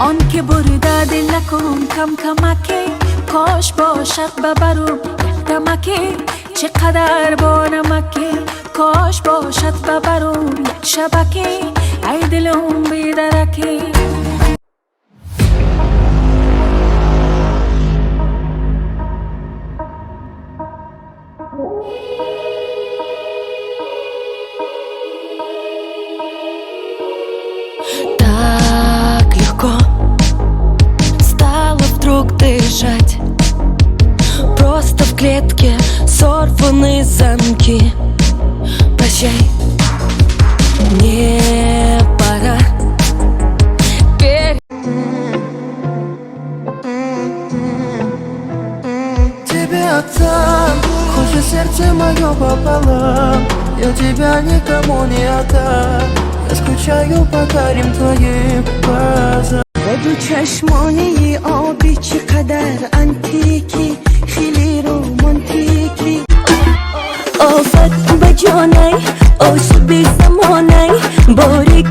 آن که بریده دل نکن کم کمکی، کاش باشد ببرم دمکی، چقدر با نمکی، کاش باشد ببرم یک شبکی، ای دلم بیدرکی. Так легко стало вдруг дышать, просто в клетке сорваны замки. Прощай, мне пора. Тебе отдам, хоть и сердце мое пополам, я тебя никому не отдам. Я скучаю по карим твоим глазам. بگو چشمانی آبی چقدر انتیکی، خیلی رومانتیکی. آفت به جانی، عاشق بی زمانی، باریک